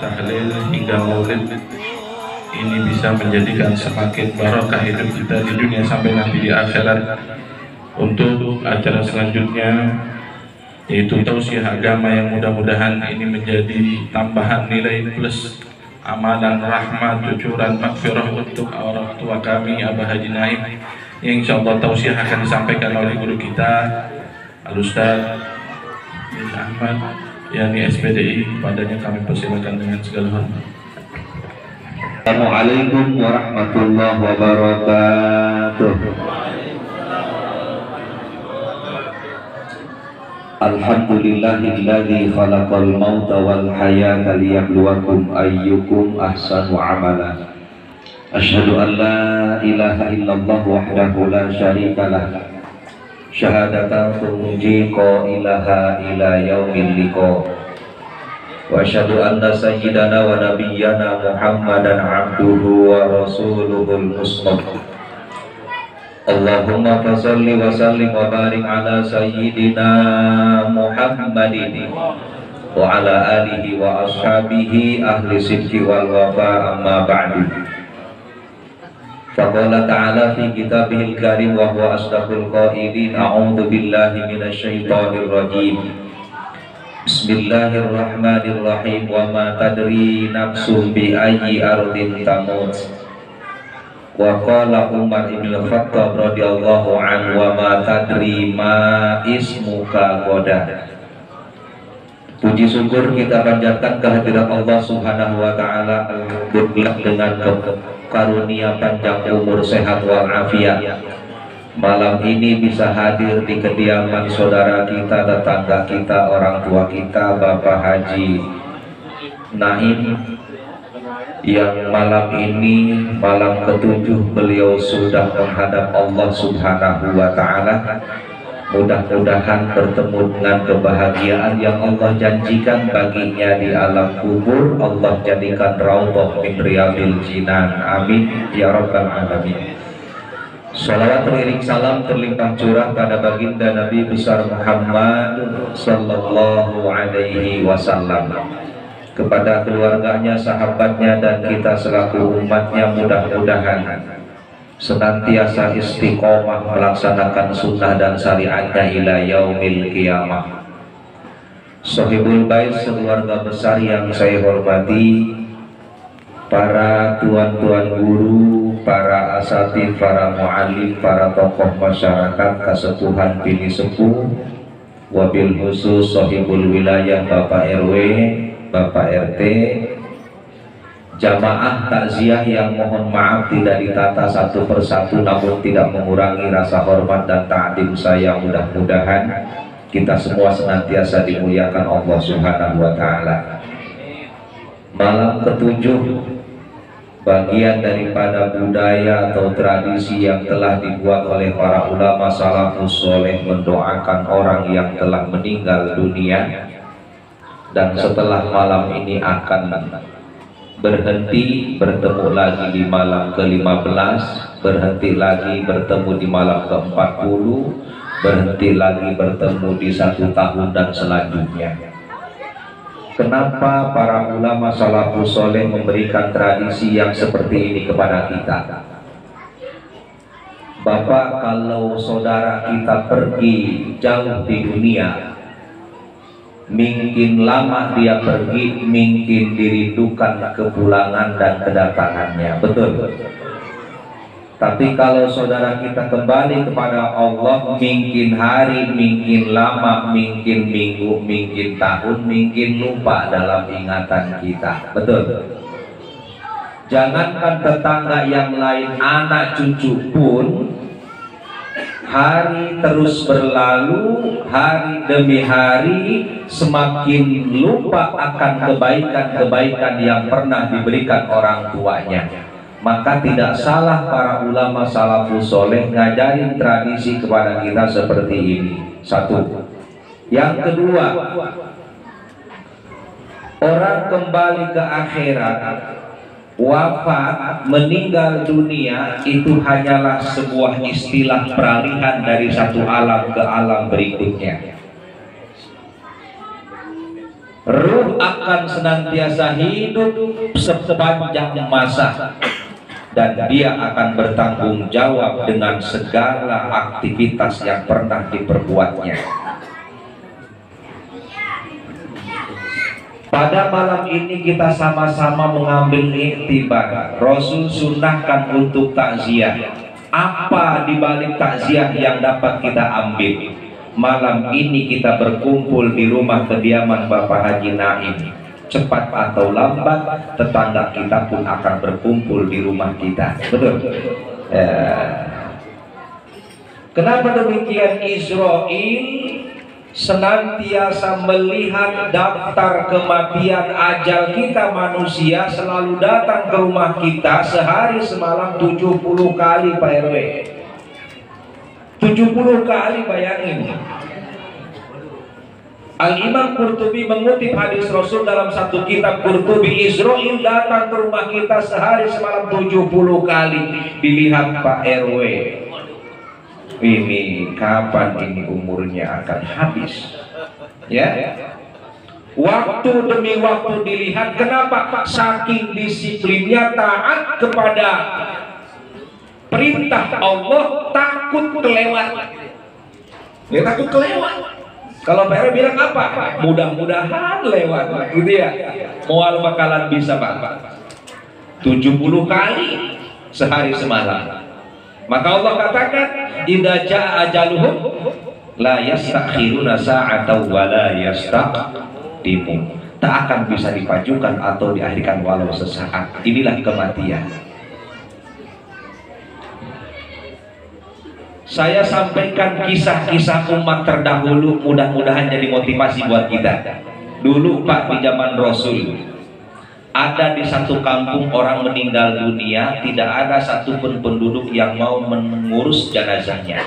tahlil hingga maulid ini bisa menjadikan semakin barokah hidup kita di dunia sampai nanti di akhirat. Untuk acara selanjutnya yaitu tausiah agama yang mudah-mudahan ini menjadi tambahan nilai plus amalan rahmat, cucuran makfirah untuk orang tua kami Abah Haji Naim, yang insyaallah tausiah akan disampaikan oleh guru kita Al-Ustaz bin Ahmad yakni SPDI. Padanya kami persilakan dengan segala hormat. Assalamualaikum warahmatullahi wabarakatuh. Alhamdulillahilladzi khalaqal mauta wal hayata liyabluwakum ayyukum ahsanu amala. Asyhadu an la ilaha illallah wahdahu la syarikalah. Syahadatan tunji qailaha ila yaumil liqa. Wa asyhadu anna sayyidana wa nabiyyana Muhammadan abduhu wa rasuluhul mustafa. Allahumma fasalli wa sallim wa barik ala sayyidina Muhammadin wa ala alihi wa ashabihi ahli sidqi wal wafa, amma ba'du. Faqala ta'ala fi kitabihil karim wa huwa asdaqul qailin, a'udzu billahi minasy syaithanir rajim. Bismillahirrahmanirrahim. Wa ma tadri nafsun bi ayyi ardin tamut. Wa qala Umar ibn Khattab radhiyallahu anhu, wa ma tadri ma ismuka goda. Puji syukur kita panjatkan kehadirat Allah Subhanahu wa taala, alhamdulillah dengan karunia panjang umur, sehat wal afiat. Malam ini bisa hadir di kediaman saudara kita, tetangga kita, orang tua kita, Bapak Haji Naim, yang malam ini malam ketujuh beliau sudah menghadap Allah Subhanahu wa ta'ala. Mudah-mudahan bertemu dengan kebahagiaan yang Allah janjikan baginya di alam kubur. Allah jadikan raudhah min riyadil jinan, amin ya rabbal alamin. Salawat beriring salam terlimpah curah pada baginda Nabi besar Muhammad sallallahu alaihi wasallam, kepada keluarganya, sahabatnya, dan kita selaku umatnya. Mudah-mudahan senantiasa istiqomah melaksanakan sunnah dan syariatnya ila yaumil qiyamah. Sohibul bait, sekeluarga besar yang saya hormati, para tuan-tuan guru, para asatidz, para muallim, para tokoh masyarakat, kesepuhan bini sepuh, wabil khusus sohibul wilayah, Bapak RW, Bapak RT, jamaah takziah yang mohon maaf tidak ditata satu persatu, namun tidak mengurangi rasa hormat dan ta'zim saya. Mudah-mudahan kita semua senantiasa dimuliakan Allah Subhanahu wa ta'ala. Malam ketujuh, bagian daripada budaya atau tradisi yang telah dibuat oleh para ulama salafus soleh, mendoakan orang yang telah meninggal dunia. Dan setelah malam ini akan berhenti, bertemu lagi di malam ke-15, berhenti lagi bertemu di malam ke-40, berhenti lagi bertemu di 1 tahun dan selanjutnya. Kenapa para ulama salafus soleh memberikan tradisi yang seperti ini kepada kita? Bapak, kalau saudara kita pergi jauh di dunia, mungkin lama dia pergi, mungkin dirindukan kepulangan dan kedatangannya, betul. Tapi kalau saudara kita kembali kepada Allah, mungkin hari, mungkin lama, mungkin minggu, mungkin tahun, mungkin lupa dalam ingatan kita, betul. Jangankan tetangga yang lain, anak cucu pun hari terus berlalu, hari demi hari, semakin lupa akan kebaikan-kebaikan yang pernah diberikan orang tuanya. Maka tidak salah para ulama salafus soleh ngajarin tradisi kepada kita seperti ini. Satu. Yang kedua, orang kembali ke akhirat, wafat, meninggal dunia, itu hanyalah sebuah istilah peralihan dari satu alam ke alam berikutnya. Ruh akan senantiasa hidup sepanjang masa, dan dia akan bertanggung jawab dengan segala aktivitas yang pernah diperbuatnya. Pada malam ini kita sama-sama mengambil iktibar. Rasul sunnahkan untuk takziah. Apa dibalik takziah yang dapat kita ambil? Malam ini kita berkumpul di rumah kediaman Bapak Haji Naim. Cepat atau lambat, tetangga kita pun akan berkumpul di rumah kita. Betul? Kenapa demikian? Israil senantiasa melihat daftar kematian ajal kita manusia selalu datang ke rumah kita sehari semalam 70 kali Pak RW. 70 kali, bayangin. Al-Imam Qurtubi mengutip hadis Rasul dalam satu kitab Qurtubi, Israil datang ke rumah kita sehari semalam 70 kali. Dilihat Pak RW, ini kapan ini umurnya akan habis? Ya, waktu demi waktu dilihat. Kenapa? Saking disiplinnya taat kepada perintah Allah, takut kelewat. Ya, takut kelewat. Kalau Pak RW bilang apa? Mudah-mudahan lewat, gitu ya. Mual bakalan bisa Pak. 70 kali sehari semalam. Maka Allah katakan, idza jaa ajaluhum la yastakhiruna sa'atan wa la yastaqdimun. Tak akan bisa dipajukan atau diakhirkan walau sesaat. Inilah kematian. Saya sampaikan kisah-kisah umat terdahulu, mudah-mudahan jadi motivasi buat kita. Dulu Pak, di zaman Rasul, ada di satu kampung orang meninggal dunia, tidak ada satupun penduduk yang mau mengurus jenazahnya.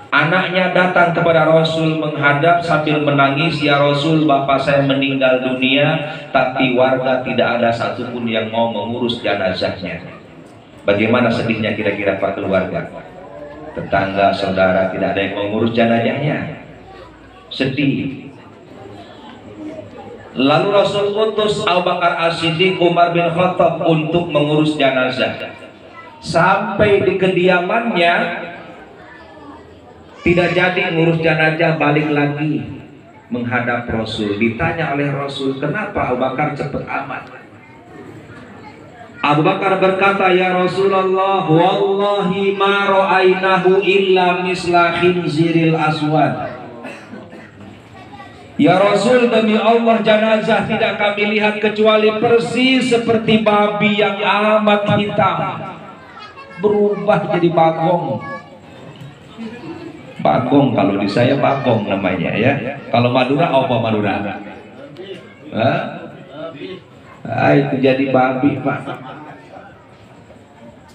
Anaknya datang kepada Rasul menghadap sambil menangis, ya Rasul, bapak saya meninggal dunia, tapi warga tidak ada satupun yang mau mengurus jenazahnya. Bagaimana sedihnya kira-kira Pak keluarga? Tetangga, saudara tidak ada yang mengurus jenazahnya. Sedih. Lalu Rasul utus Abu Bakar As-Siddiq, Umar bin Khattab untuk mengurus jenazah. Sampai di kediamannya, tidak jadi ngurus jenazah, balik lagi menghadap Rasul. Ditanya oleh Rasul, kenapa Abu Bakar cepat amat? Abu Bakar berkata, ya Rasulullah, wallahi ma ra'ainahu illa misla khinziril aswad. Ya Rasul, demi Allah, jenazah tidak kami lihat kecuali persis seperti babi yang amat hitam, berubah jadi bagong. Bagong, kalau di saya bagong namanya ya. Kalau Madura apa Madura? Hah? Itu jadi babi Pak.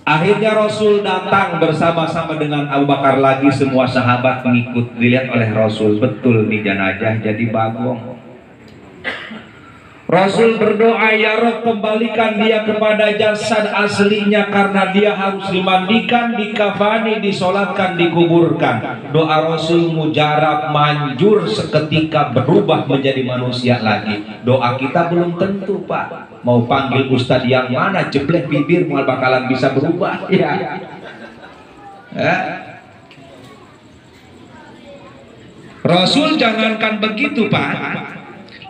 Akhirnya Rasul datang bersama-sama dengan Abu Bakar lagi, semua sahabat mengikut. Dilihat oleh Rasul, betul nih jenazah jadi bagong. Rasul berdoa, ya Rabb, kembalikan dia kepada jasad aslinya, karena dia harus dimandikan, dikafani, disolatkan, dikuburkan. Doa Rasul mujarab, manjur, seketika berubah menjadi manusia lagi. Doa kita belum tentu Pak. Mau panggil ustadz yang mana, jeblek bibir, mau bakalan bisa berubah ya. Rasul jangankan begitu Pak,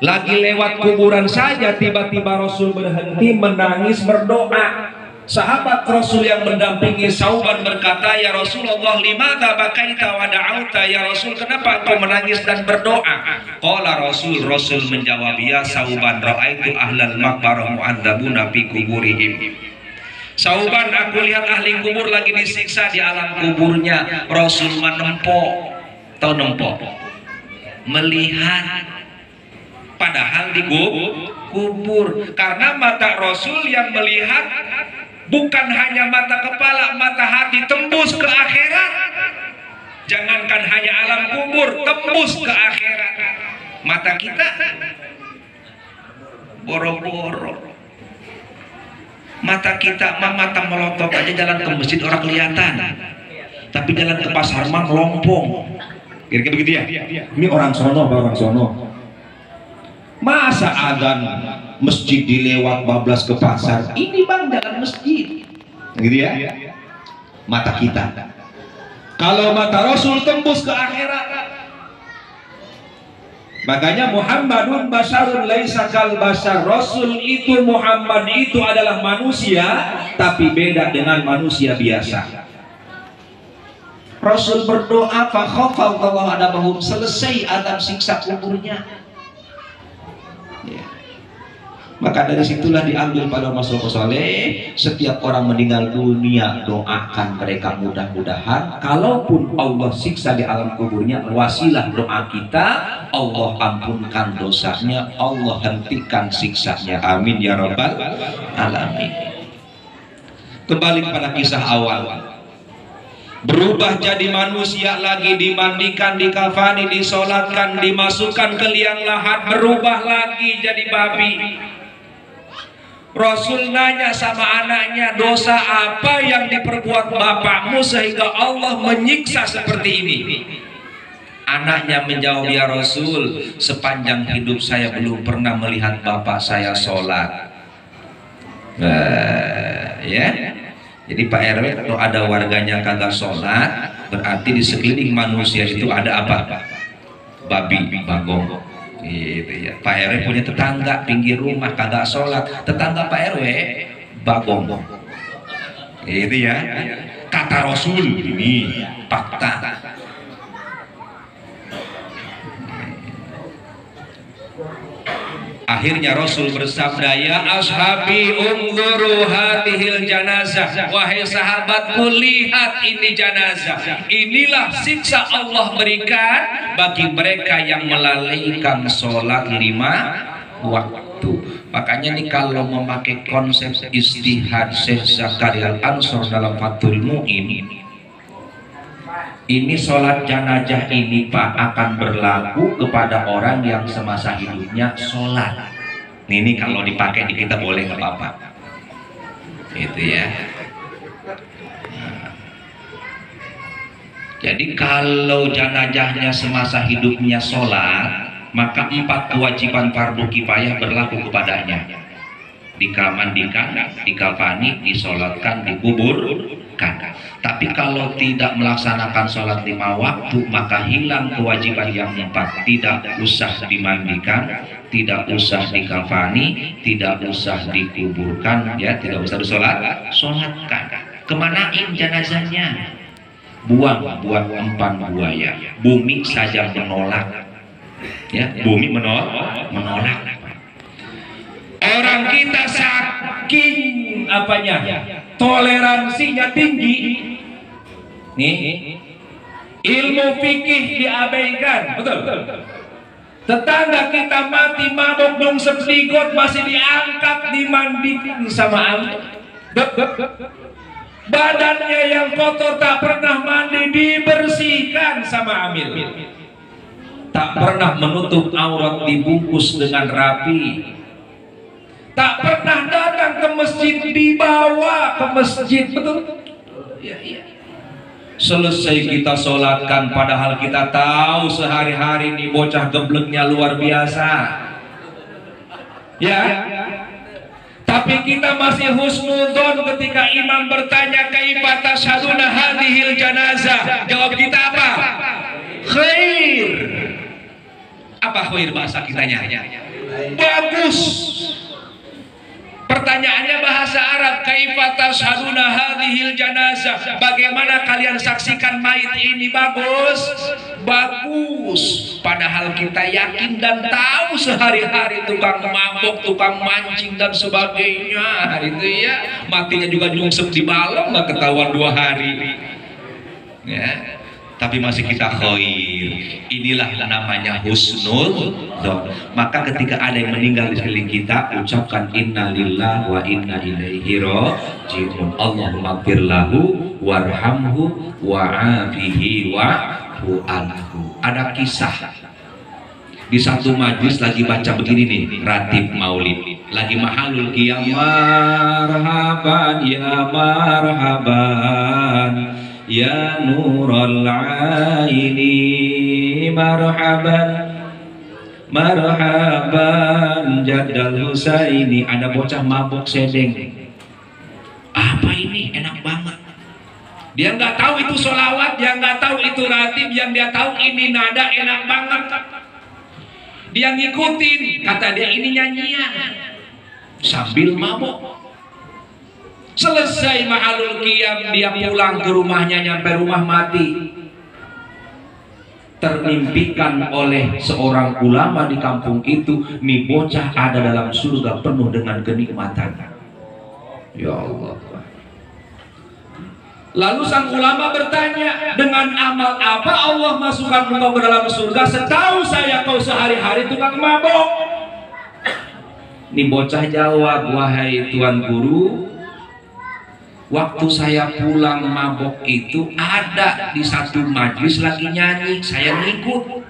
lagi lewat kuburan saja tiba-tiba Rasul berhenti, menangis, berdoa. Sahabat Rasul yang mendampingi Sauban berkata, ya Rasulullah, limadza bakaita wa da'auta? Ya Rasul, kenapa engkau menangis dan berdoa? Qala Rasul menjawab, ya Sauban, ra'aitu ahlal maqbarah mu'adzabuna fi kuburihim. Sauban, aku lihat ahli kubur lagi disiksa di alam kuburnya. Rasul menempok, tahu nempok? Melihat. Padahal di kubur, karena mata Rasul yang melihat bukan hanya mata kepala, mata hati, tembus ke akhirat. Jangankan hanya alam kubur, tembus ke akhirat. Mata kita boro-boro. Mata kita mata melotot aja, jalan ke masjid orang kelihatan, tapi jalan ke pasar mah melompong. Kira-kira begitu ya. Ini orang sono apa orang sono? Masa adzan masjid dilewat bablas ke pasar? Ini bang jalan masjid, gitu ya. Mata kita. Kalau mata Rasul tembus ke akhirat. Makanya Muhammadun basyarun laisa kal basyar. Rasul itu, Muhammad itu adalah manusia, tapi beda dengan manusia biasa. Rasul berdoa fa khafallahu adabahum, selesai adab siksa kuburnya. Ya. Maka dari situlah diambil pada Rasulullah Saleh, setiap orang meninggal dunia doakan mereka, mudah-mudahan kalaupun Allah siksa di alam kuburnya, wasilah doa kita, Allah ampunkan dosanya, Allah hentikan siksanya. Amin ya rabbal alamin. Kembali pada kisah awal. Berubah jadi manusia lagi, dimandikan, dikafani, disolatkan, dimasukkan ke liang lahat, berubah lagi jadi babi. Rasul nanya sama anaknya, dosa apa yang diperbuat bapakmu sehingga Allah menyiksa seperti ini? Anaknya menjawab, ya Rasul, sepanjang hidup saya belum pernah melihat bapak saya sholat. Ya. Jadi Pak RW kalau ada warganya kagak sholat, berarti di sekeliling manusia itu ada apa? Babi, bagong. Gitu ya. Pak RW punya tetangga pinggir rumah kagak sholat, tetangga Pak RW bagong. Gitu ya. Kata Rasul, ini fakta. Akhirnya Rasul bersabda, ya ashabi unzuru hadhil janazah. Wahai sahabatku, lihat ini janazah. Inilah siksa Allah berikan bagi mereka yang melalaikan sholat 5 waktu. Makanya nih kalau memakai konsep istihad Syekh Zakaria Al-Ansor dalam Fathul Mu'in, ini sholat jenazah ini Pak akan berlaku kepada orang yang semasa hidupnya sholat. Ini kalau dipakai di kita boleh nggak apa-apa. Itu ya. Nah. Jadi kalau jenazahnya semasa hidupnya sholat, maka 4 kewajiban fardu kifayah berlaku kepadanya. Dikamandikan, dikafani, disolatkan, dikuburkan. Tapi kalau tidak melaksanakan sholat 5 waktu, maka hilang kewajiban yang 4. Tidak usah dimandikan, tidak usah dikafani, tidak usah dikuburkan, ya, tidak usah disolatkan. Kemanain jenazahnya? Buang buat empan buaya. Bumi saja menolak, ya, bumi menolak. Orang kita saking apanya, toleransinya tinggi, nih ilmu fikih diabaikan, betul. Tetangga kita mati mabok nyungsep ligot masih diangkat dimandikan sama Amil. Badannya yang kotor tak pernah mandi dibersihkan sama Amil. Tak pernah menutup aurat dibungkus dengan rapi. Tak pernah datang ke masjid dibawa ke masjid, betul? Ya, iya. Selesai kita sholatkan, padahal kita tahu sehari-hari ini bocah gebleknya luar biasa. Ya. Tapi kita masih husnudzon ketika imam bertanya kaifa tashhaduna hadhil janazah. Jawab kita apa? Khair. Apa khair bahasa kitanya? Bagus. Pertanyaannya bahasa Arab, kaifa tashhaduna hadhil janazah? Bagaimana kalian saksikan mayit ini? Bagus. Bagus. Padahal kita yakin dan tahu sehari-hari tukang mabok, tukang mancing dan sebagainya, itu ya, matinya juga nyungsep di malam, nggak ketahuan 2 hari. Ya. Tapi masih kita khair. Inilah namanya husnul dzon. Maka ketika ada yang meninggal di sekeliling kita, ucapkan innalillahi wa inna ilaihi raji'un. Allahumma ighfir lahu warhamhu wa'afihi wa'fu anhu. Ada kisah di satu majlis lagi baca begini nih, ratib maulid, lagi mahalul qiyam, marhaban ya marhaban ya nurul aini marhaban marhaban Jadal Husaini. Ada bocah mabuk sedeng. Apa ini? Enak banget. Dia nggak tahu itu sholawat, dia nggak tahu itu ratib, yang dia tahu ini nada enak banget. Dia ngikutin, kata dia ini nyanyian sambil mabuk. Selesai ma'alul qiyam, dia pulang ke rumahnya, nyampe rumah mati. Termimpikan oleh seorang ulama di kampung itu, nih bocah ada dalam surga penuh dengan kenikmatan. Ya Allah. Lalu sang ulama bertanya, dengan amal apa Allah masukkan engkau ke dalam surga? Setahu saya kau sehari-hari tukang mabok. Nih bocah jawab, wahai Tuan Guru, waktu saya pulang mabok itu ada di satu majlis lagi nyanyi, saya ngikut.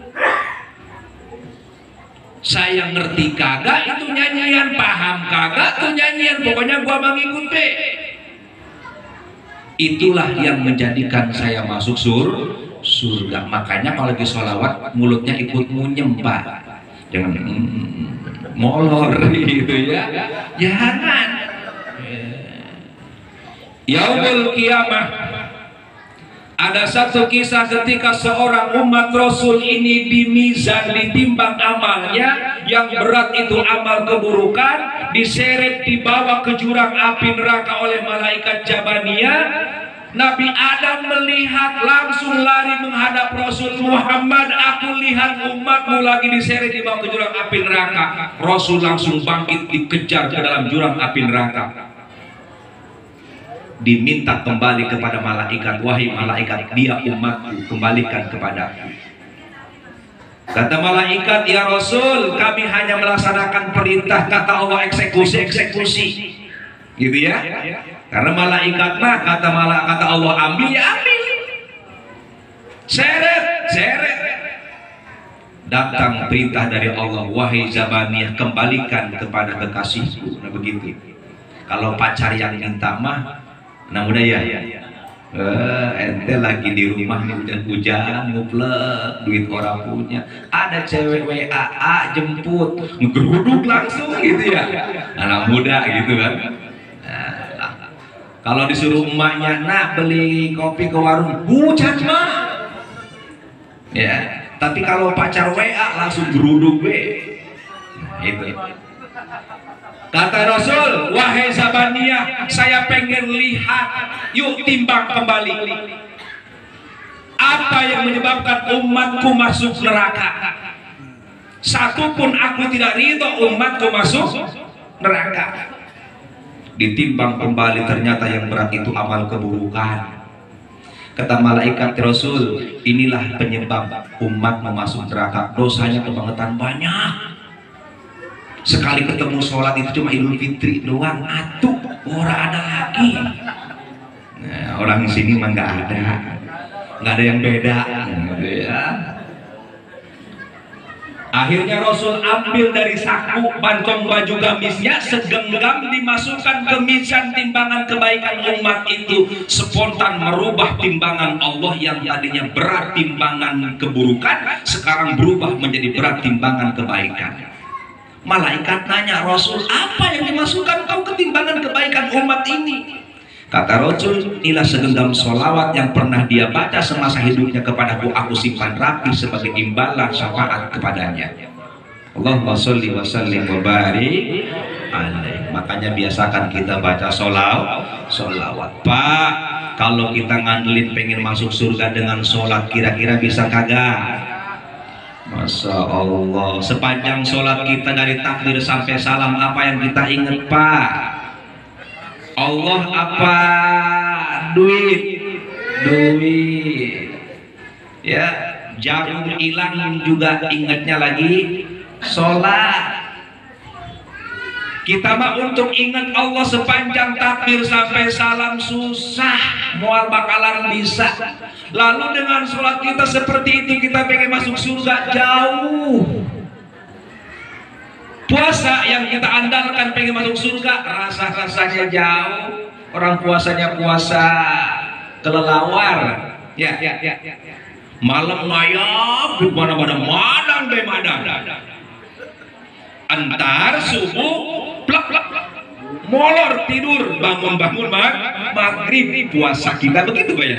Saya ngerti kagak itu nyanyian, paham kagak tuh nyanyian, pokoknya gua mengikuti. Itulah yang menjadikan saya masuk surga. Makanya kalau lagi sholawat mulutnya ikut munyem, Pak. Jangan molor gitu ya. Jangan. Yaumul Qiyamah, ada satu kisah ketika seorang umat Rasul ini di mizan, ditimbang amalnya, yang berat itu amal keburukan, diseret dibawa ke jurang api neraka oleh malaikat Jabaniyah. Nabi Adam melihat, langsung lari menghadap Rasul Muhammad, aku lihat umatmu lagi diseret dibawa ke jurang api neraka. Rasul langsung bangkit, dikejar ke dalam jurang api neraka. Diminta kembali kepada malaikat, wahai malaikat, dia umatku, kembalikan kepadaku. Kata malaikat, ya Rasul, kami hanya melaksanakan perintah, kata Allah eksekusi, gitu ya. Karena malaikat mah kata Allah ambil ya ambil, seret. Datang perintah dari Allah, wahai Zabaniyah, kembalikan kepada kekasihku. Nah begitu. Kalau pacar yang minta mah, nah udah ya, ente lagi di rumah nih hujan-hujan, nguplek, duit orang punya, ada cewek WA jemput, ngeruduk langsung gitu ya, anak muda gitu kan. Nah, kalau disuruh emaknya, nah beli kopi ke warung, hujan mah, ya. Tapi kalau pacar WA langsung geruduk nah, itu. Kata Rasul, wahai Zabaniyah, saya pengen lihat, yuk timbang kembali. Apa yang menyebabkan umatku masuk neraka? Satu pun aku tidak ridho umatku masuk neraka. Ditimbang kembali, ternyata yang berat itu amal keburukan. Kata malaikat Rasul, inilah penyebab umat masuk neraka, dosanya kebangetan banyak. Sekali ketemu sholat itu cuma Idul Fitri doang, atuh orang ada lagi. Nah, orang sini mah nggak ada yang beda, gitu ya. Akhirnya Rasul ambil dari saku kantong baju gamisnya, segenggam dimasukkan ke mizan timbangan kebaikan umat itu, spontan merubah timbangan Allah yang tadinya berat timbangan keburukan, sekarang berubah menjadi berat timbangan kebaikan. Malaikat nanya, Rasul, apa yang dimasukkan kau ke timbangan kebaikan umat ini? Kata Rasul, inilah segenggam sholawat yang pernah dia baca semasa hidupnya kepadaku, aku simpan rapi sebagai imbalan syafaat kepadanya. Allahumma sholli wa sallim wa barik alaih. Makanya biasakan kita baca sholawat. Pak, kalau kita ngandelin pengen masuk surga dengan sholat, kira-kira bisa kagak? Masya Allah, sepanjang sholat kita dari takbir sampai salam, apa yang kita ingat Pak? Allah apa? Duit. Ya, jarum hilang juga ingatnya lagi sholat. Kita mah untuk ingat Allah sepanjang takbir sampai salam susah, mual bakalan bisa. Lalu dengan sholat kita seperti itu, kita pengen masuk surga jauh. Puasa yang kita andalkan pengen masuk surga, rasa-rasanya jauh. Orang puasanya puasa kelelawar, ya. Malam mayap, mana madang. Antar subuh plak plak molor tidur, bangun maghrib puasa kita begitu banyak.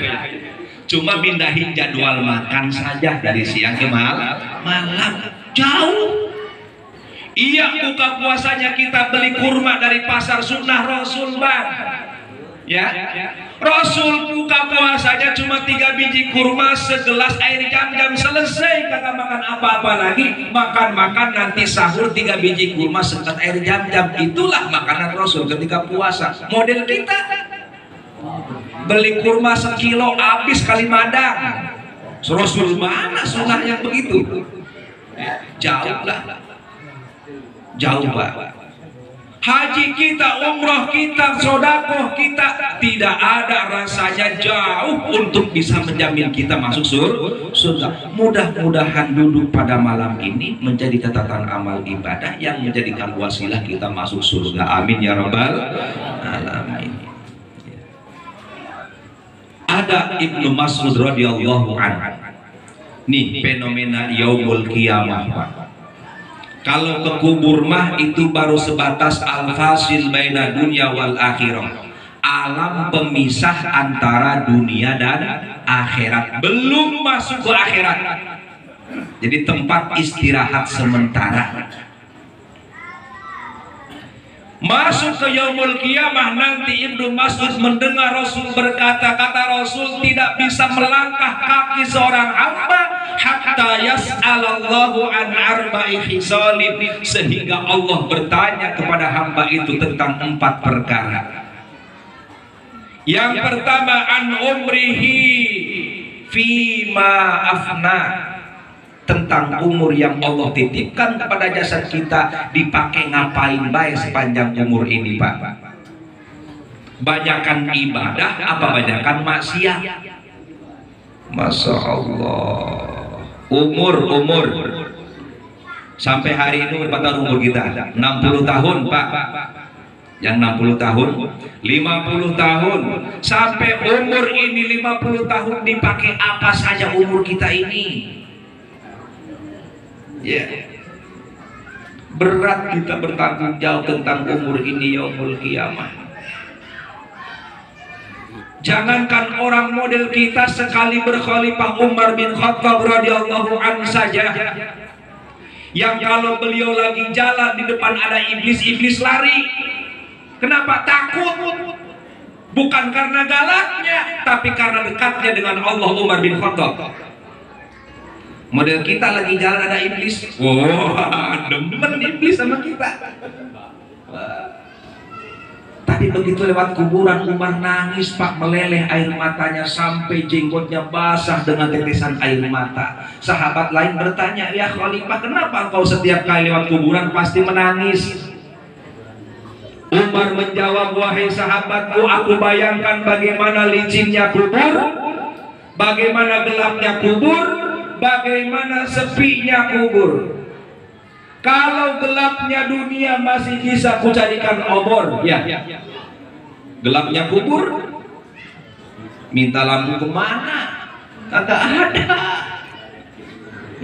Cuma pindahin jadwal makan saja dari siang ke malam jauh. Iya, buka puasanya kita beli kurma dari pasar sunnah Rasul bang. Ya, Rasul buka puasanya cuma 3 biji kurma, segelas air jam-jam, selesai, kagak makan apa-apa lagi. Makan nanti sahur 3 biji kurma, segelas air jam-jam. Itulah makanan Rasul ketika puasa. Model kita beli kurma sekilo habis kali madang. Rasul mana sunnah yang begitu? Jauh pak. Haji kita, umroh kita, sodakoh kita tidak ada rasanya jauh untuk bisa menjamin kita masuk surga. Mudah-mudahan duduk pada malam ini menjadi catatan amal ibadah yang menjadikan wasilah kita masuk surga. Amin ya rabbal alamin. Ada Ibnu Mas'ud radhiyallahu anhu. Nih fenomena yaumul qiyamah pak. Kalau ke kubur mah itu baru sebatas al-fasil baina dunya wal akhirah, alam pemisah antara dunia dan akhirat, belum masuk ke akhirat. Jadi tempat istirahat sementara. Masuk ke yaumul qiyamah nanti Ibnu Mas'ud mendengar Rasul berkata, kata Rasul, tidak bisa melangkah kaki seorang hamba hatta yas'alallahu an arba'i khisalin, sehingga Allah bertanya kepada hamba itu tentang 4 perkara. Yang pertama, an umrihi fima afna, tentang umur yang Allah titipkan kepada jasad kita, dipakai ngapain baik sepanjang umur ini pak? Banyakan ibadah apa banyakan maksiat? Masya Allah. Umur sampai hari ini berapa tahun umur kita? 60 tahun pak. Yang 60 tahun, 50 tahun, sampai umur ini 50 tahun dipakai apa saja umur kita ini? Ya, berat kita bertanggung jawab tentang umur ini yaumul qiyamah. Jangankan orang model kita, sekali berkhalifah Umar bin Khattab radhiyallahu anhu saja, yang kalau beliau lagi jalan di depan ada iblis lari. Kenapa? Takut. Bukan karena galaknya, tapi karena dekatnya dengan Allah. Umar bin Khattab. Model kita lagi jalan ada iblis, wah demen iblis sama kita. Tapi begitu lewat kuburan Umar nangis pak, meleleh air matanya sampai jenggotnya basah dengan tetesan air mata. Sahabat lain bertanya, ya Khalifah, kenapa engkau setiap kali lewat kuburan pasti menangis? Umar menjawab, wahai sahabatku, aku bayangkan bagaimana licinnya kubur, bagaimana gelapnya kubur, bagaimana sepinya kubur. Kalau gelapnya dunia masih bisa kucarikan obor, ya. Gelapnya kubur, minta lampu kemana? Kagak ada.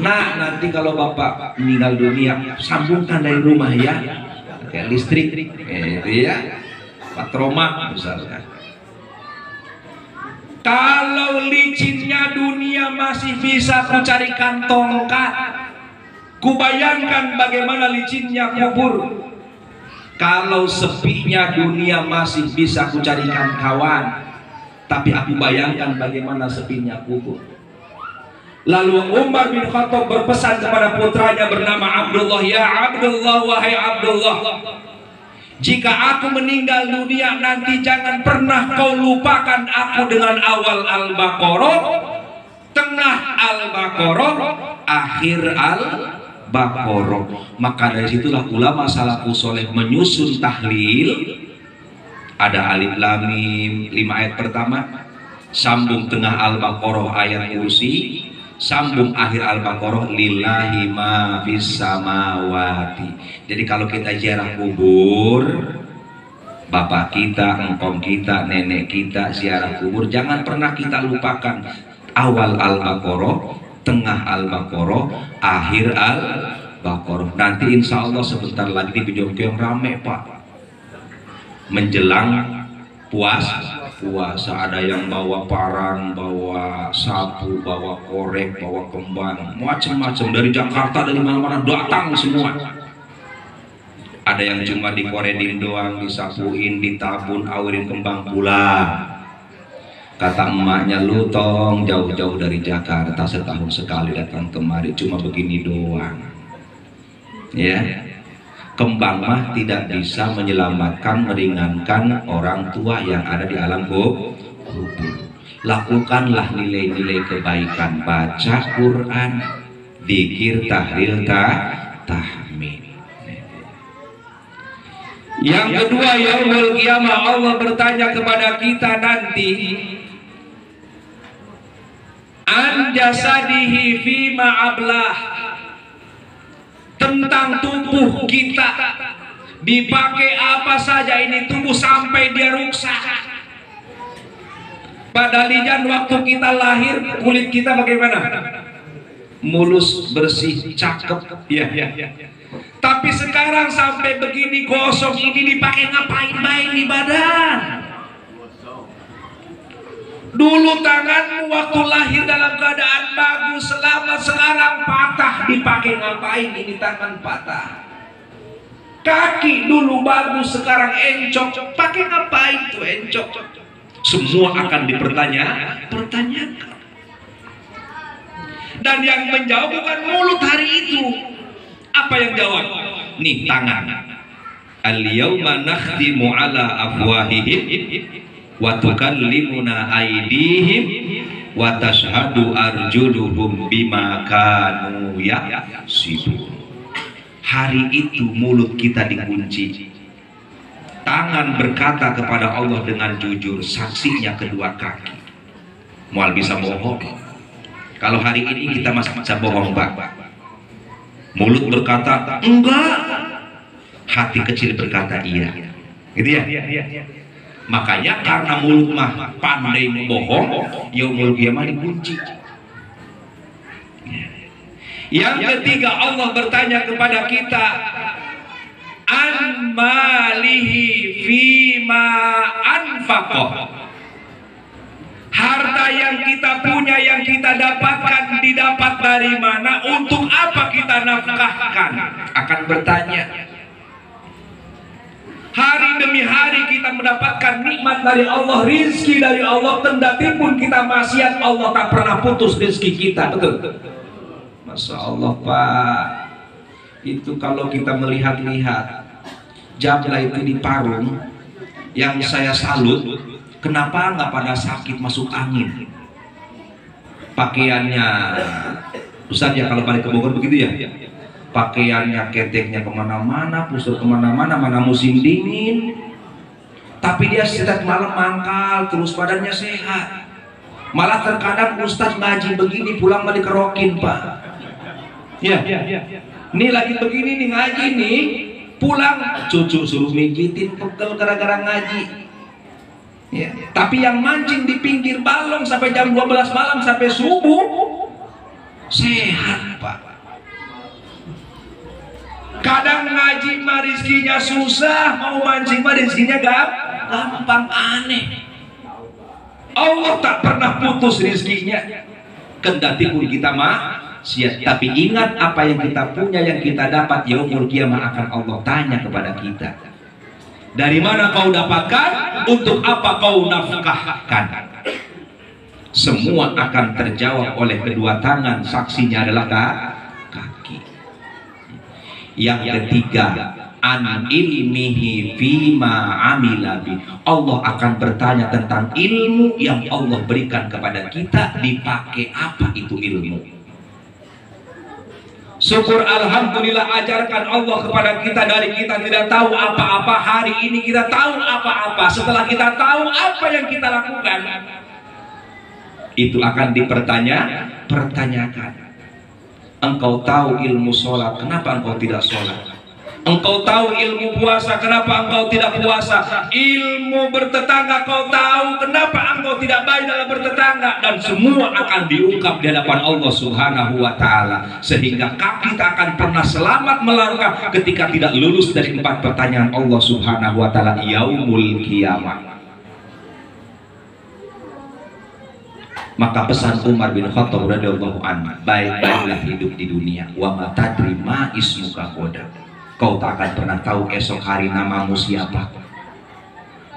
Nah, nanti kalau bapak meninggal dunia, sambungkan dari rumah ya, kayak listrik, itu ya, patroma misalkan. Kalau licinnya dunia masih bisa kucarikan tongkat, kubayangkan bagaimana licinnya kubur. Kalau sepinya dunia masih bisa kucarikan kawan, tapi aku bayangkan bagaimana sepinya kubur. Lalu Umar bin Khattab berpesan kepada putranya bernama Abdullah, ya Abdullah, wahai Abdullah, jika aku meninggal dunia nanti jangan pernah kau lupakan aku dengan awal Al-Baqarah, tengah Al-Baqarah, akhir Al-Baqarah. Maka dari situlah ulama salafus soleh menyusun tahlil. Ada alif lam mim 5 ayat pertama, sambung tengah Al-Baqarah ayat kursi, sambung akhir Al-Baqarah lillahi ma fis samawati. Jadi kalau kita ziarah kubur, bapak kita, engkong kita, nenek kita ziarah kubur, jangan pernah kita lupakan awal Al-Baqarah, tengah Al-Baqarah, akhir Baqarah. Nanti insya Allah sebentar lagi di Bejong-Keong rame Pak, menjelang puasa. Ada yang bawa parang, bawa sapu, bawa korek, bawa kembang, macam-macam dari Jakarta, dari mana-mana datang semua. Ada yang cuma dikoredin doang, disapuin, ditabun, awirin kembang pulang. Kata emaknya, lu tong jauh-jauh dari Jakarta setahun sekali datang kemari cuma begini doang. Ya, kembang mah tidak bisa menyelamatkan, meringankan orang tua yang ada di alam kubur. Lakukanlah nilai-nilai kebaikan, baca Quran, zikir, tahlil, tahmid. Yang kedua, yaumul qiyamah, Allah bertanya kepada kita nanti, an jasadihi fima ablah, tentang tubuh kita, dipakai apa saja ini tubuh sampai dia rusak. Pada lijan waktu kita lahir, kulit kita bagaimana? Mulus, bersih, cakep, ya. Tapi sekarang sampai begini gosong ini dipakai ngapain baik di badan? Dulu tanganmu waktu lahir dalam keadaan bagus, selamat, sekarang patah, dipakai ngapain ini tangan patah? Kaki dulu bagus, sekarang encok, pakai ngapain tuh encok? Semua akan dipertanyakan. Dan yang menjawab bukan mulut hari itu. Apa yang jawab? Nih tangan. Al-yawma nakhtimu ala afwahihim wa tukallimuna aydihim wa tashhadu arjuluhum bima kanu yaksibun. Hari itu mulut kita dikunci, tangan berkata kepada Allah dengan jujur, saksinya kedua kaki. Mual bisa bohong. Kalau hari ini kita masih bisa bohong Pak. Mulut berkata enggak, hati kecil berkata iya, gitu ya. Makanya karena mulut mah pandai bohong, yaumul qiyamah dikunci. Yang ketiga, Allah bertanya kepada kita, an malihi fima anfaqah. Harta yang kita punya, yang kita dapatkan, didapat dari mana, untuk apa kita nafkahkan, akan bertanya. Hari demi hari kita mendapatkan nikmat dari Allah, rizki dari Allah, kendati pun kita maksiat, Allah tak pernah putus rizki kita, betul? Masya Allah Pak, itu kalau kita melihat-lihat Jabla itu di Parung, yang saya salut, kenapa nggak pada sakit masuk angin? Pakaiannya, Ustaz ya kalau balik ke Bogor begitu ya, pakaiannya keteknya kemana-mana, pusat kemana-mana, mana musim dingin, tapi dia setiap malam mangkal terus, badannya sehat. Malah terkadang Ustaz ngaji begini pulang balik kerokin Pak. Ya, ini lagi begini nih ngaji nih, pulang cucu suruh mijitin pegel gara-gara ngaji. Ya, tapi yang mancing di pinggir balong sampai jam 12 malam sampai subuh sehat Pak. Kadang ngaji mah rizkinya susah, mau mancing mah rizkinya gampang, aneh. Allah tak pernah putus rizkinya, kendati pun kita maksiat. Tapi ingat, apa yang kita punya, yang kita dapat, yaumul qiyamah akan Allah tanya kepada kita. Dari mana kau dapatkan? Untuk apa kau nafkahkan? Semua akan terjawab oleh kedua tangan, saksinya adalah kaki. Yang ketiga, an ilmihi fima amila bi. Allah akan bertanya tentang ilmu yang Allah berikan kepada kita, dipakai apa itu ilmu? Syukur alhamdulillah, ajarkan Allah kepada kita, dari kita tidak tahu apa-apa, hari ini kita tahu apa-apa. Setelah kita tahu apa yang kita lakukan, itu akan dipertanyakan. Engkau tahu ilmu sholat, kenapa engkau tidak sholat? Engkau tahu ilmu puasa, kenapa engkau tidak puasa? Ilmu bertetangga kau tahu, kenapa engkau tidak baik dalam bertetangga? Dan semua akan diungkap di hadapan Allah Subhanahu wa Ta'ala, sehingga kaki tak akan pernah selamat melangkah ketika tidak lulus dari 4 pertanyaan Allah Subhanahu wa Ta'ala yaumul qiyamah. Maka pesan Umar bin Khattab radhiyallahu anhu, baik-baiklah hidup di dunia, wa ma tadri ma ismuka ghadan. Kau tak akan pernah tahu esok hari namamu siapa.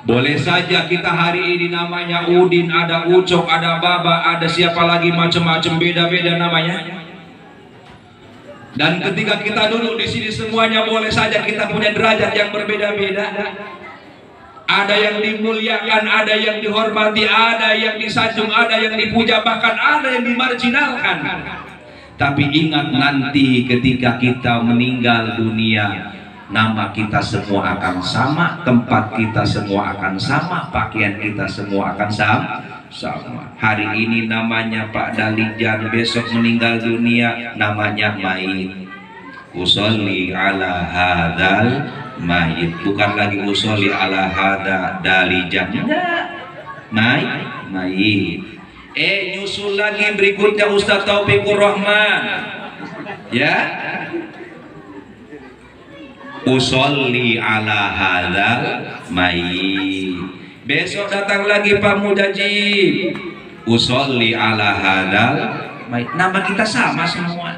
Boleh saja kita hari ini namanya Udin, ada Ucok, ada Baba, ada siapa lagi, macam-macam, beda-beda namanya. Dan ketika kita duduk di sini semuanya boleh saja kita punya derajat yang berbeda-beda. Ada yang dimuliakan, ada yang dihormati, ada yang disanjung, ada yang dipuja, bahkan ada yang dimarginalkan. Tapi ingat, nanti ketika kita meninggal dunia, nama kita semua akan sama, tempat kita semua akan sama, pakaian kita semua akan sama. Hari ini namanya Pak Dalijan, besok meninggal dunia namanya mayit. Usolli ala hadal mayit, bukan lagi usolli ala hada Dalijan, mayit. Nyusul lagi berikutnya Ustaz Taufikur Rahman, ya. Usolli ala hadzal mayit. Besok datang lagi Pak Mudajib, usolli ala hadzal mayit. Nama kita sama semua.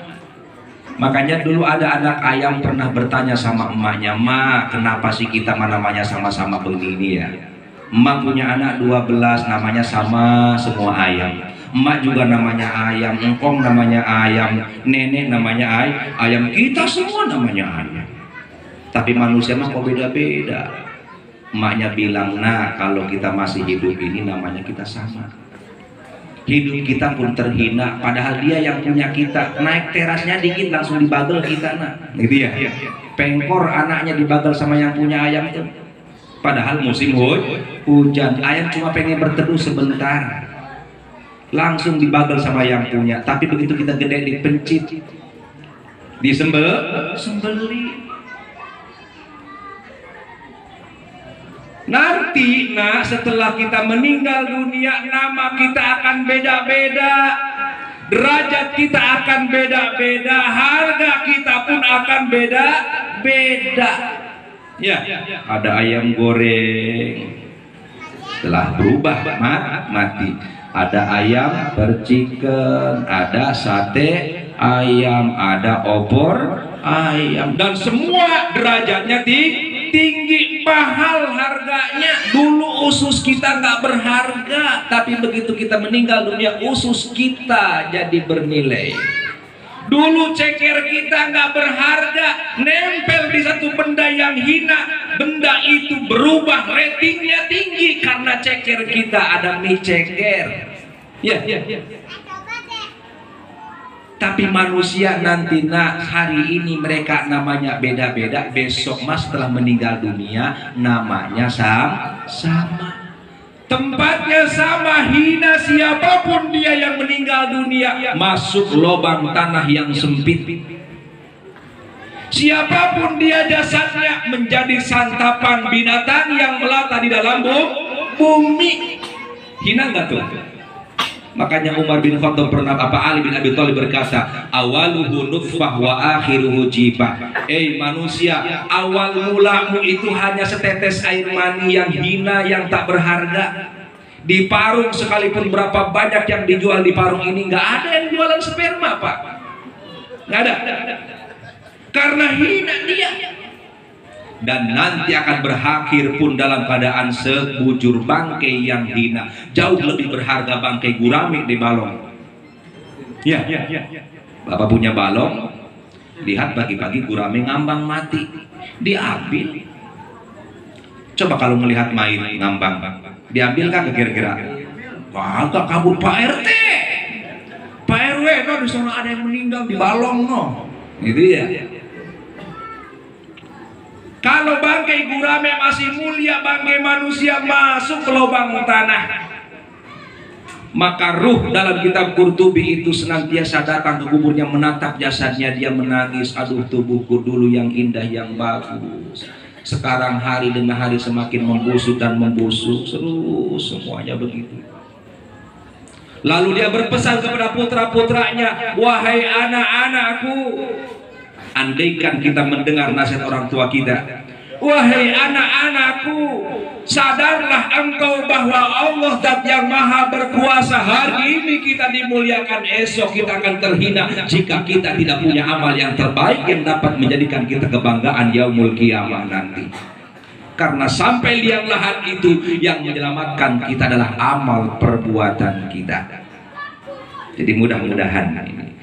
Makanya dulu ada anak ayam pernah bertanya sama emaknya, "Ma, kenapa sih kita namanya sama-sama begini ya?" Emak punya anak 12, namanya sama semua ayam. Emak juga namanya ayam, engkong namanya ayam, nenek namanya ayam, kita semua namanya ayam. Tapi manusia mah kok beda-beda. Emaknya bilang, "Nah, kalau kita masih hidup ini namanya kita sama. Hidup kita pun terhina, padahal dia yang punya kita. Naik terasnya dikit langsung dibagel kita, nah." Gitu ya. Pengkor anaknya dibagel sama yang punya ayam itu. Padahal musim hujan, ayam cuma pengen berteduh sebentar, langsung dibagel sama yang punya. Tapi begitu kita gede dipencit, disembeli. Nanti, setelah kita meninggal dunia, nama kita akan beda-beda, derajat kita akan beda-beda, harga kita pun akan beda-beda. Ya, ada ayam goreng telah berubah mati. Ada ayam percikan, ada sate ayam, ada opor ayam, dan semua derajatnya tinggi, mahal harganya. Dulu usus kita nggak berharga, tapi begitu kita meninggal dunia, usus kita jadi bernilai. Dulu ceker kita nggak berharga, nempel di satu benda yang hina, benda itu berubah, ratingnya tinggi karena ceker kita ada mie ceker. Ya. Tapi manusia nanti, hari ini mereka namanya beda-beda, besok setelah meninggal dunia namanya sama. Tempatnya sama, hina siapapun dia yang meninggal dunia, masuk lubang tanah yang sempit. Siapapun dia, jasadnya menjadi santapan binatang yang melata di dalam bumi. Hina nggak tuh? Makanya Umar bin Khattab pernah, Ali bin Abi Thalib berkata, awaluhu nutfah wa akhiruhu jibah. Manusia, awal mulamu itu hanya setetes air mani yang hina, yang tak berharga. Di parung sekalipun berapa banyak yang dijual di parung ini, nggak ada yang jualan sperma, Pak. Nggak ada. Karena hina dia. Dan nanti akan berakhir pun dalam keadaan sebujur bangkai yang hina. Jauh lebih berharga bangkai gurame di balong. Ya. Bapak punya balong, lihat pagi-pagi gurame ngambang mati, diambil. Coba kalau melihat main ngambang, diambil kan kira-kira? Kagak, kabur Pak RT, Pak RW, di sana ada yang meninggal di balong, gitu ya. Kalau bangkai gurame masih mulia, bangkai manusia masuk ke lubang tanah. Maka ruh dalam kitab Qurtubi itu senantiasa datang ke kuburnya, menatap jasadnya, dia menangis, aduh tubuhku dulu yang indah, yang bagus, sekarang hari demi hari semakin membusuk dan membusuk, terus semuanya begitu. Lalu dia berpesan kepada putra-putranya, wahai anak-anakku, andaikan kita mendengar nasihat orang tua kita, wahai anak-anakku, sadarlah engkau bahwa Allah Zat yang Maha Berkuasa. Hari ini kita dimuliakan, esok kita akan terhina jika kita tidak punya amal yang terbaik yang dapat menjadikan kita kebanggaan yaumul qiyamah nanti. Karena sampai liang lahat itu yang menyelamatkan kita adalah amal perbuatan kita. Jadi mudah-mudahan ini,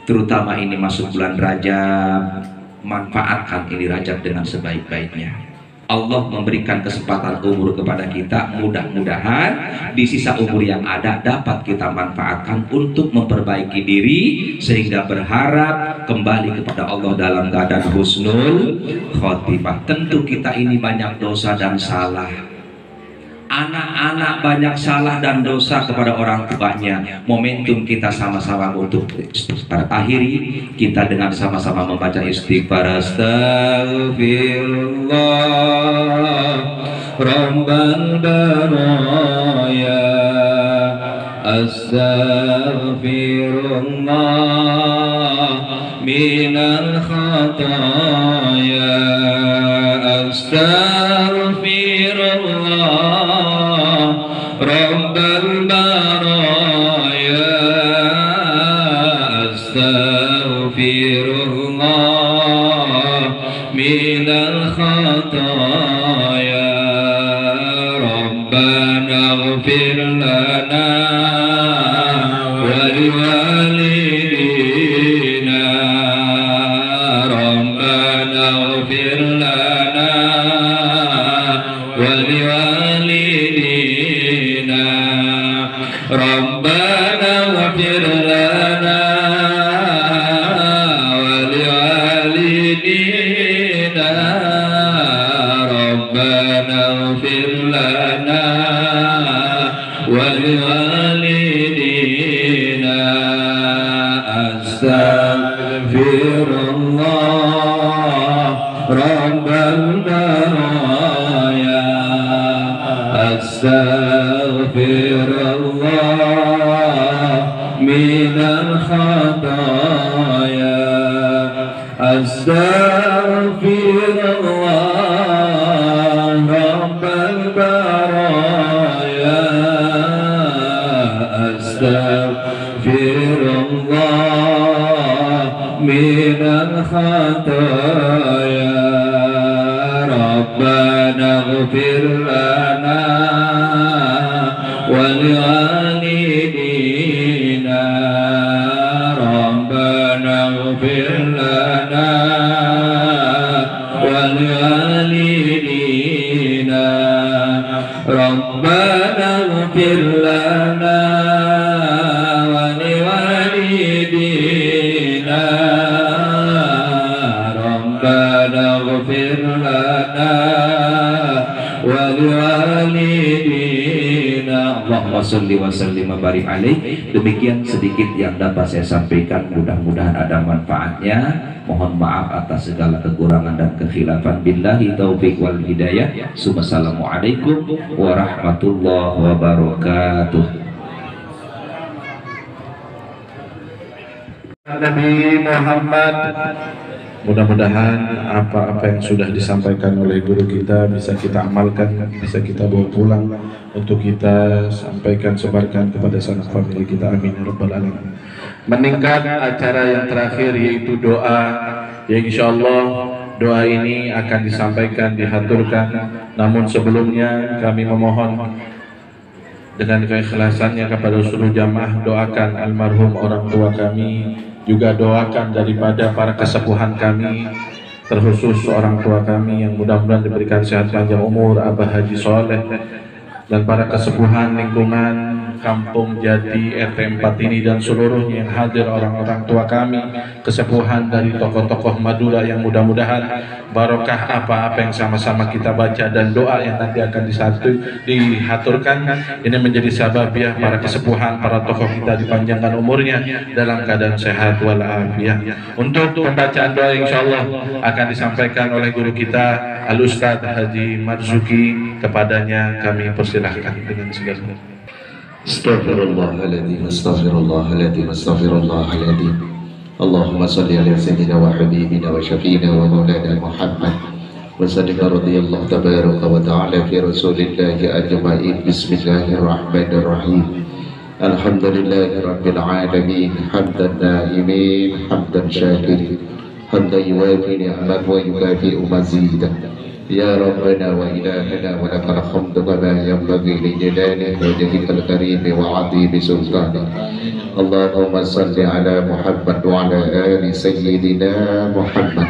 terutama ini masuk bulan Rajab, manfaatkan ini Rajab dengan sebaik-baiknya. Allah memberikan kesempatan umur kepada kita, mudah-mudahan di sisa umur yang ada dapat kita manfaatkan untuk memperbaiki diri sehingga berharap kembali kepada Allah dalam keadaan husnul khotimah. Tentu kita ini banyak dosa dan salah, anak-anak banyak salah dan dosa kepada orang tuanya. Momentum kita sama-sama untuk istighfar. Akhiri kita dengan sama-sama membaca istighfar. Astaghfirullah Rabbal baraya, astaghfirullah minal khataya, astaghfirullah Rabbal baraya, astaghfirullah minal khataya, Rabbana ighfir lana wa liwalidina, Rabbana ighfir lana wa liwalidina, Rabbana ighfir lana wa liwalidina, Rabbana ighfir lana wa liwalidina. Astaghfirullah Rabbal baraya, astaghfirullah minal khataya, astaghfirullah Rabbal baraya, astaghfirullah minal khataya, Rabbana ighfir lana wa liwalidina, Rabbana ighfir lana wa liwalidina, Rabbana ighfir lana wa liwalidina, Rabbana ighfir lana wa liwalidina. Allahumma sholli wa sallim wa barik alaih. Demikian sedikit yang dapat saya sampaikan, mudah-mudahan ada manfaatnya. Mohon maaf atas segala kekurangan dan kekhilafan. Billahi taufiq wal hidayah. Assalamualaikum warahmatullahi wabarakatuh. Nabi Muhammad. Mudah-mudahan apa-apa yang sudah disampaikan oleh guru kita bisa kita amalkan, bisa kita bawa pulang untuk kita sampaikan, sebarkan kepada sanak famili kita. Amin ya rabbal alamin. Meningkat acara yang terakhir yaitu doa, yang insya Allah doa ini akan disampaikan, dihaturkan. Namun sebelumnya kami memohon dengan keikhlasannya kepada seluruh jamaah, doakan almarhum orang tua kami, juga doakan daripada para kesepuhan kami, terkhusus orang tua kami yang mudah-mudahan diberikan sehat panjang umur, Abah Haji Soleh, dan para kesepuhan lingkungan Kampung Jati RT 4 ini dan seluruhnya yang hadir, orang-orang tua kami, kesepuhan dari tokoh-tokoh Madura, yang mudah-mudahan barokah apa-apa yang sama-sama kita baca dan doa yang nanti akan dihaturkan ini menjadi sababiah para kesepuhan, para tokoh kita dipanjangkan umurnya dalam keadaan sehat walafiat. Untuk pembacaan doa insyaallah akan disampaikan oleh guru kita Al-Ustadz Haji Marzuki, kepadanya kami persilahkan dengan segala. Astaghfirullahaladzim, astaghfirullahaladzim, astaghfirullahaladzim. Allahumma salli ala sayyidina wa habibina wa syafiina wa maulana Muhammad wa sallim radhiyallahu tabaraka wa ta'ala fi rasulillahi ajma'in. Bismillahirrahmanirrahim. Alhamdulillahi rabbil alamin, hamdan na'imin, hamdan syakirin, hamdan yuwafi ni'mat wa yukafi'u mazidah. Ya Rabbana wa ilahana wa lakal hamdu kama yanbaghi li jalali wajhikal karim wa 'azimi sultanik. Allahumma salli ala Muhammad wa ala ali sayyidina Muhammad.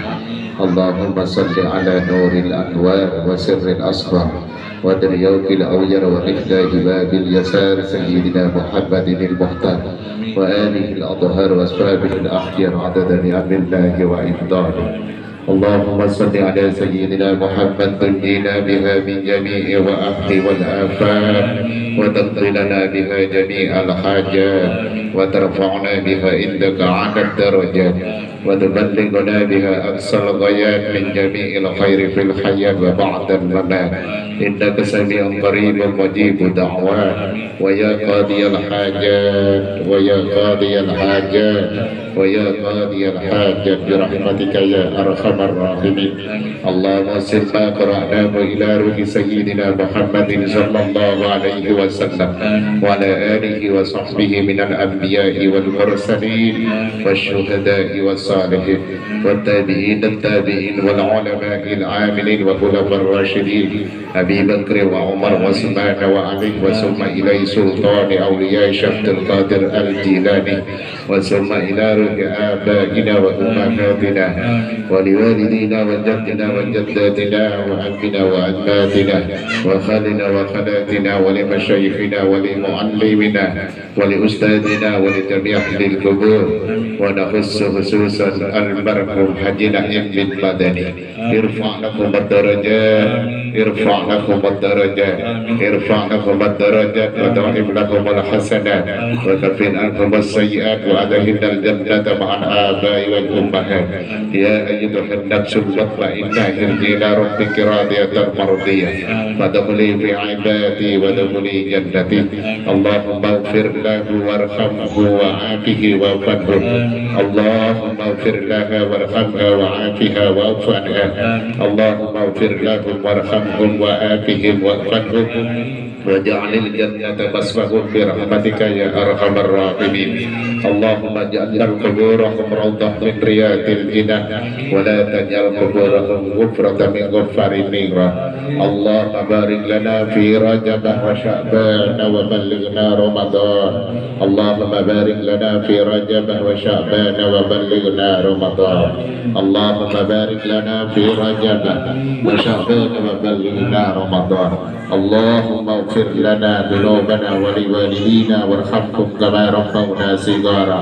Allahumma salli ala nuril anwar wa sirril asrar wa daryawkil awjar wa iftahi babil yasar sayyidina Muhammadin al-muhtar wa alihi al-adhar wa ashabihi al-akhyar adada ni'amillahi wa ifdalihi. اللهم صل على سيدنا محمد تنجينا بها من جميع وأهل والآفات وتقضي لنا بها جميع الحاجات وترفعنا بها عندك على الدرجات وتبلغنا بها أقصى الغايات من جميع الخير في الحياة وبعد الممات إنك سميع قريب مجيب دعوات ويا قاضي الحاجات ويا قاضي الحاجات ويا قاضي الحاجات برحمتك يا أرحم الراحمين. اللهم صل ما قرأناه إلى روح سيدنا محمد صلى الله عليه وسلم وعلى آله وصحبه من الأنبياء والمرسلين والشهداء والصالحين والتابعين التابعين والعلماء العاملين وخلفاء الراشدين أبي بكر وعمر وعثمان وعلي وثم إلى سلطان أولياء شيخ القادر الجيلاني وثم إلى روح آبائنا وأمهاتنا ولوالدينا وجدنا وجداتنا وأبنا وأجدادنا وخالنا وخالاتنا ولمشايخنا ولمعلمنا ولأستاذنا ولجميع أهل القبور ونخص خصوصا المرحوم حجي نعيم بن مدني. ارفع لكم الدرجات ارفع لكم الدرجات ارفع لكم الدرجات ودائم لكم الحسنات وكفر عنكم السيئات وأدخلنا الجنة مع الآباء والأمهات. يا أيتها النفس المطمئنة ارجعي إلى ربك راضية مرضية فادخلي في عبادي وادخلي جنتي. اللهم اغفر له وارحمه وعافه واعف عنه. اللهم اغفر لها وارحمها وعافها واعف عنها. اللهم اغفر لهم وارحمهم وعافهم واعف عنهم واجعل الجنة مسواهم برحمتك يا أرحم الراحمين. اللهم اجعل قبورهم روضة من رياض الجنة ولا تجعل قبورهم غفرة من غفار النيران. اللهم بارك لنا في رجب وشعبان وبلغنا رمضان. اللهم بارك لنا في رجب وشعبان وبلغنا رمضان. اللهم بارك لنا في رجب وشعبان وبلغنا رمضان. اللهم اغفر لنا ذنوبنا ولوالدينا وارحمهم كما ربونا صغارا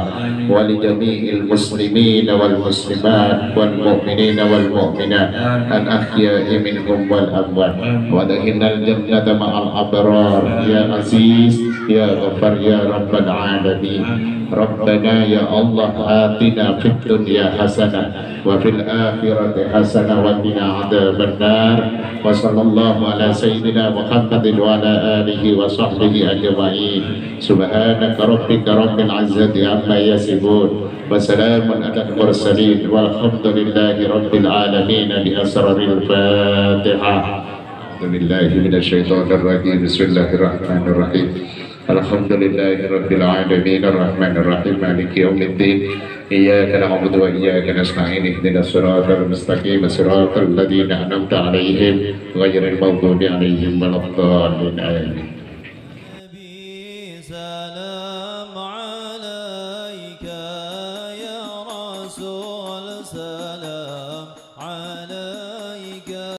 ولجميع المسلمين والمسلمات والمؤمنين والمؤمنات الأحياء منهم والأموات وادخلنا الجنة مع الأبرار يا عزيز يا غفار يا رب العالمين. ربنا يا الله آتنا في الدنيا حسنة وفي الآخرة حسنة وقنا عذاب النار. وصلى الله على سيدنا محمد وعلى آله وصحبه أجمعين. سبحانك ربك رب العزة عما يصفون وسلام على المرسلين والحمد لله رب العالمين. بأسرار الفاتحة. أعوذ بالله من الشيطان الرجيم. بسم الله الرحمن الرحيم. الحمد لله رب العالمين الرحمن الرحيم مالك يوم الدين. إياك نعبد وإياك نستعين اهدنا الصراط المستقيم صراط الذين أنعمت عليهم غير المغضوب عليهم ولا الضالين آمين.